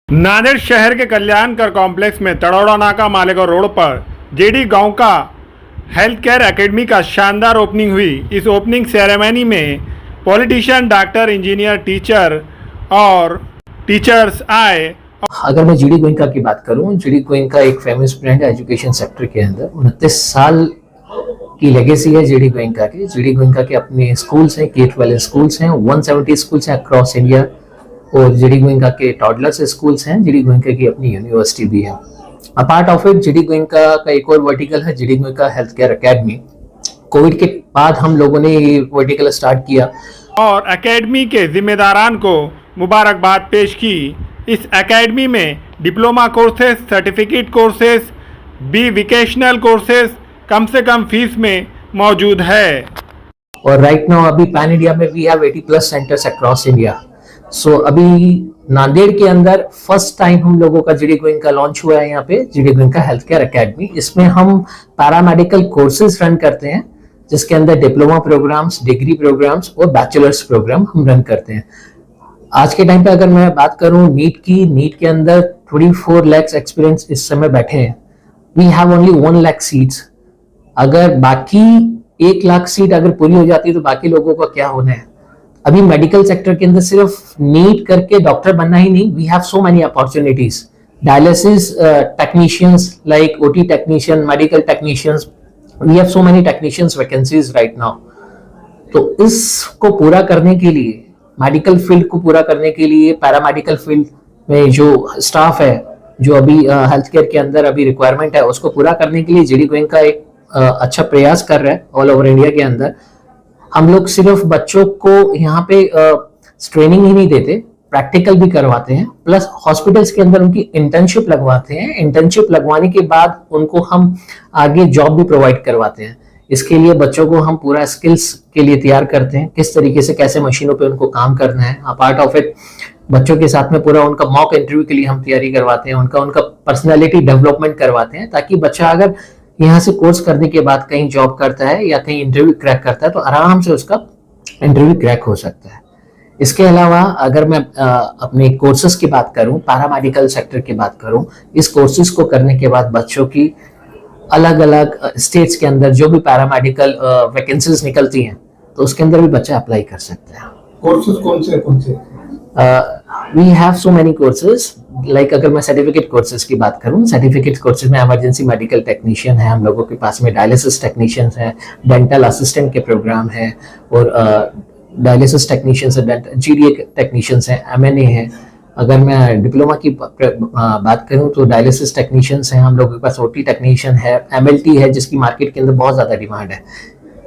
नांदेड़ शहर के कल्याणकर कॉम्प्लेक्स में तड़ौड़ा नाका मालेगांव रोड पर जेडी गांव का हेल्थ केयर एकेडमी का शानदार ओपनिंग हुई। इस ओपनिंग सेरेमनी में पॉलिटिशियन, डॉक्टर, इंजीनियर, टीचर और टीचर्स आए। अगर मैं जीडी गोइंका की बात करूं, जीडी गोइंका एक फेमस ब्रांड है एजुकेशन सेक्टर के अंदर। 29 साल की लेगेसी है जीडी गोइंका की। जीडी गोइंका के अपने स्कूल्स हैं, K-12 स्कूल्स हैं, 170 स्कूल्स हैं अक्रॉस इंडिया, और जीडी गोइंका के टॉडलर्स स्कूल्स हैं। जीडी गोइंका की अपनी यूनिवर्सिटी भी है। Apart of it, GD Goenka का एक और वर्टिकल है, GD Goenka health care academy. Covid के बाद हम लोगों ने ये वर्टिकल स्टार्ट किया और एकेडमी के जिम्मेदारान को मुबारकबाद पेश की। इस एकेडमी में diploma courses, certificate courses, vocational courses कम से कम फीस में मौजूद है। और राइट नाउ अभी पैन इंडिया में we have 80+ centres across India. So अभी नांदेड़ के अंदर फर्स्ट टाइम हम लोगों का जीडी गोइंका लॉन्च हुआ है यहाँ पे, GD Goenka health care academy. इसमें हम पैरामेडिकल कोर्सेज रन करते हैं, जिसके अंदर डिप्लोमा प्रोग्राम्स, डिग्री प्रोग्राम्स और बैचलर्स प्रोग्राम हम रन करते हैं। आज के टाइम पे अगर मैं बात करूं नीट की, नीट के अंदर 24 लाख एक्सपीरियंस इस समय बैठे हैं। We have only 1 lakh seats. अगर बाकी 1 लाख सीट अगर पूरी हो जाती है तो बाकी लोगों का क्या होना है। अभी मेडिकल सेक्टर के अंदर सिर्फ नीट करके डॉक्टर बनना ही नहीं, we have so many opportunities. Dialysis technicians, like OT technician, medical technicians, we have so many technicians vacancies right now. तो इसको पूरा करने के लिए, मेडिकल फील्ड को पूरा करने के लिए, पैरामेडिकल फील्ड में जो स्टाफ है, जो अभी हेल्थ केयर के अंदर अभी रिक्वायरमेंट है, उसको पूरा करने के लिए जीडी गोइंका एक अच्छा प्रयास कर रहा है ऑल ओवर इंडिया के अंदर। हम लोग सिर्फ बच्चों को यहाँ पे ट्रेनिंग ही नहीं देते, प्रैक्टिकल भी करवाते हैं, प्लस हॉस्पिटल्स के अंदर उनकी इंटर्नशिप लगवाते हैं। इंटर्नशिप लगवाने के बाद उनको हम आगे जॉब भी प्रोवाइड करवाते हैं। इसके लिए बच्चों को हम पूरा स्किल्स के लिए तैयार करते हैं, किस तरीके से कैसे मशीनों पे उनको काम करना है। अपार्ट ऑफ इट, बच्चों के साथ में पूरा उनका मॉक इंटरव्यू के लिए हम तैयारी करवाते हैं, उनका पर्सनैलिटी डेवलपमेंट करवाते हैं, ताकि बच्चा अगर यहाँ से कोर्स करने के बाद कहीं जॉब करता है या कहीं इंटरव्यू क्रैक करता है तो आराम से उसका इंटरव्यू क्रैक हो सकता है। इसके अलावा अगर मैं अपने कोर्सेज की बात करूं, पैरामेडिकल सेक्टर की बात करूं, इस कोर्सेज को करने के बाद बच्चों की अलग अलग स्टेट्स के अंदर जो भी पैरामेडिकल वैकेंसीज निकलती हैं तो उसके अंदर भी बच्चा अप्लाई कर सकता है। कोर्सेज कौन से? We have so many courses. Like अगर मैं सर्टिफिकेट कोर्सेज की बात करूं, सर्टिफिकेट कोर्सेज में इमरजेंसी मेडिकल टेक्नीशियन है हम लोगों के पास में, डायलिसिस टेक्नीशियन है, डेंटल असिस्टेंट के प्रोग्राम है, और डायलिसिस टेक्नीशियंस है, जीडीए टेक्नीशियंस है, एमएनए है। अगर मैं डिप्लोमा की बात करूं तो डायलिसिस टेक्नीशियंस हैं हम लोगों के पास, ओटी टेक्नीशियन है, एमएलटी है जिसकी मार्केट के अंदर बहुत ज्यादा डिमांड है।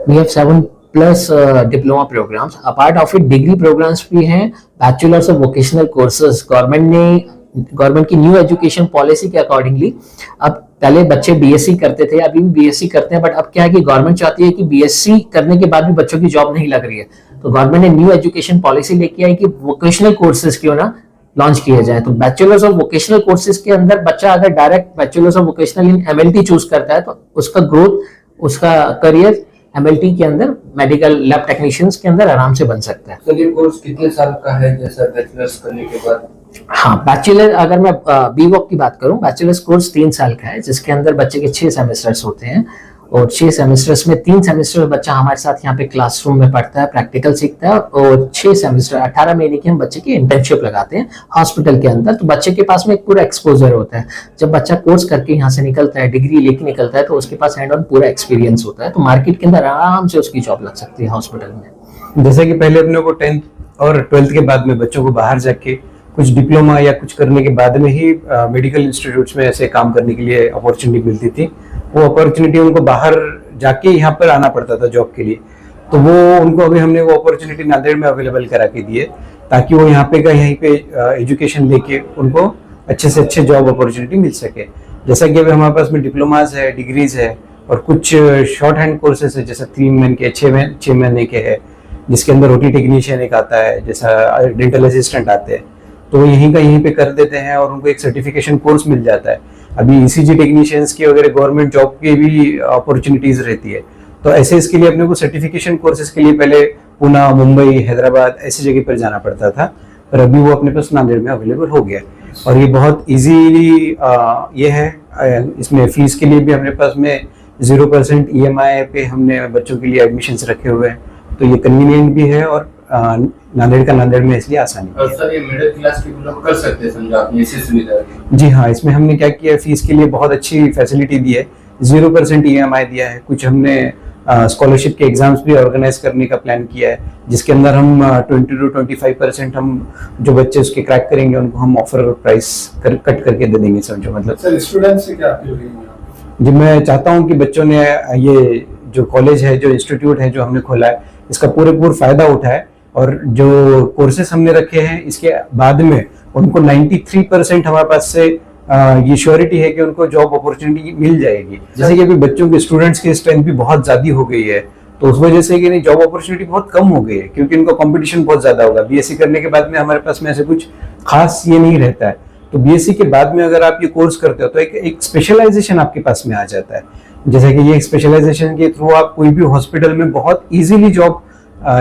We have 7+ diploma programs. Apart of it degree programs भी हैं, bachelors of vocational courses. Government की न्यू एजुकेशन पॉलिसी के अकॉर्डिंगली अब पहले बच्चे बीएससी करते थे, अभी भी बीएससी करते हैं, बट अब क्या है कि गवर्नमेंट चाहती है कि बीएससी करने के बाद भी बच्चों की जॉब नहीं लग रही है, तो गवर्नमेंट ने न्यू एजुकेशन पॉलिसी लेके आई कि वोकेशनल कोर्सेज क्यों ना लॉन्च किए जाए। तो बैचलर्स ऑफ वोकेशनल कोर्सेज के अंदर बच्चा अगर direct bachelors of vocational in MLT choose करता है तो उसका ग्रोथ, उसका करियर एमएलटी के अंदर, मेडिकल लैब टेक्नीशियंस के अंदर आराम से बन सकता है। तो ये कोर्स कितने साल का है जैसा बैचलर्स करने के बाद? हाँ, बैचलर अगर मैं बीवॉक की बात करूं, बैचलर्स कोर्स 3 साल का है, जिसके अंदर बच्चे के 6 सेमेस्टर्स होते हैं, और 6 सेमेस्टर्स में 3 सेमेस्टर बच्चा हमारे साथ यहाँ पे क्लासरूम में पढ़ता है, प्रैक्टिकल सीखता है, और 6 सेमेस्टर 18 महीने की हम बच्चे की इंटर्नशिप लगाते हैं हॉस्पिटल के अंदर। तो बच्चे के पास में एक पूरा एक्सपोजर होता है। जब बच्चा कोर्स करके यहाँ से निकलता है, डिग्री लेके निकलता है, तो उसके पास हैंड ऑन पूरा एक्सपीरियंस होता है, तो मार्केट के अंदर आराम से उसकी जॉब लग सकती है हॉस्पिटल में। जैसे कि पहले अपने को 10th और 12th के बाद में बच्चों को बाहर जाके कुछ डिप्लोमा या कुछ करने के बाद में ही मेडिकल इंस्टीट्यूट्स में ऐसे काम करने के लिए अपॉर्चुनिटी मिलती थी। वो अपॉर्चुनिटी उनको बाहर जाके यहाँ पर आना पड़ता था जॉब के लिए, तो वो उनको अभी हमने वो अपॉर्चुनिटी नांदेड़ में अवेलेबल करा के दी है, ताकि वो यहाँ पे का यहीं पे एजुकेशन लेके उनको अच्छे से अच्छे जॉब अपॉर्चुनिटी मिल सके। जैसा कि अभी हमारे पास में डिप्लोमाज है, डिग्रीज है, और कुछ शॉर्ट हैंड कोर्सेज है, जैसा 3 महीने के, 6 महीने के है, जिसके अंदर ओटी टेक्नीशियन एक आता है, जैसा डेंटल असिस्टेंट आते हैं, तो वो यहीं का यहीं पे कर देते हैं और उनको एक सर्टिफिकेशन कोर्स मिल जाता है। अभी ईसीजी टेक्नीशियंस की वगैरह गवर्नमेंट जॉब की भी अपॉर्चुनिटीज रहती है। तो ऐसे इसके लिए अपने को सर्टिफिकेशन कोर्सेज के लिए पहले पुणे, मुंबई, हैदराबाद ऐसी जगह पर जाना पड़ता था, पर अभी वो अपने पास नांदेड़ में अवेलेबल हो गया और ये बहुत इजीली ये है। इसमें फीस के लिए भी हमारे पास में 0% EMI पे हमने बच्चों के लिए एडमिशन्स रखे हुए हैं, तो ये कन्वीनियंट भी है और नांदेड़ का नांदेड़ में इसलिए आसानी और सर ये मिडिल क्लास के लोग कर सकते हैं समझो आपने ऐसी सुविधा दी। जी हाँ, इसमें हमने क्या किया है, फीस के लिए बहुत अच्छी फैसिलिटी दी है, 0% EMI दिया है। कुछ हमने स्कॉलरशिप के एग्जाम्स भी ऑर्गेनाइज करने का प्लान किया है, जिसके अंदर हम 20 to 25% हम जो बच्चे उसके क्रैक करेंगे उनको हम ऑफर प्राइस कट करके दे देंगे समझो। मतलब सर स्टूडेंट से क्या अपील है? जी, मैं चाहता हूँ कि बच्चों ने ये जो कॉलेज है, जो इंस्टीट्यूट है जो हमने खोला है, इसका पूरे फायदा उठाए और जो कोर्सेस हमने रखे हैं इसके बाद में उनको 93% हमारे पास से ये श्योरिटी है कि उनको जॉब अपॉर्चुनिटी मिल जाएगी। जैसे कि अभी बच्चों के स्टूडेंट्स की स्ट्रेंथ भी बहुत ज्यादा हो गई है, तो उस वजह से कि नहीं जॉब अपॉर्चुनिटी बहुत कम हो गई है, क्योंकि इनका कंपटीशन बहुत ज्यादा होगा। बीएससी करने के बाद में हमारे पास में ऐसे कुछ खास ये नहीं रहता है, तो बीएससी के बाद में अगर आप ये कोर्स करते हो तो एक स्पेशलाइजेशन आपके पास में आ जाता है। जैसे कि ये स्पेशलाइजेशन के थ्रू आप कोई भी हॉस्पिटल में बहुत इजीली जॉब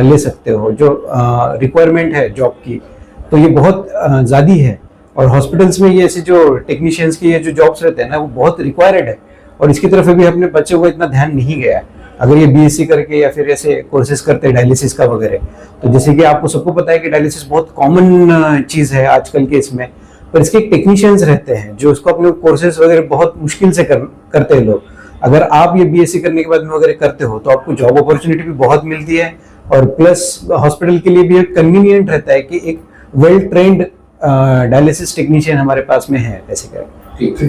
ले सकते हो। जो रिक्वायरमेंट है जॉब की तो ये बहुत ज़्यादा है, और हॉस्पिटल्स में ये ऐसे जो टेक्नीशियंस की ये जो जॉब्स रहते हैं ना वो बहुत रिक्वायर्ड है, और इसकी तरफ अभी अपने बच्चों को इतना ध्यान नहीं गया है। अगर ये बीएससी करके या फिर ऐसे कोर्सेज करते हैं डायलिसिस का वगैरह, तो जैसे कि आपको सबको पता है कि डायलिसिस बहुत कॉमन चीज़ है आजकल के इसमें, पर इसके टेक्नीशियंस रहते हैं जो उसको अपने कोर्सेज वगैरह बहुत मुश्किल से करते हैं लोग। अगर आप ये बीएससी करने के बाद में वगैरह करते हो तो आपको जॉब अपॉर्चुनिटी भी बहुत मिलती है, और प्लस हॉस्पिटल के लिए भी एक कन्वीनियंट रहता है कि एक वेल ट्रेंड डायलिसिस टेक्नीशियन हमारे पास में है ऐसे करके। ठीक है।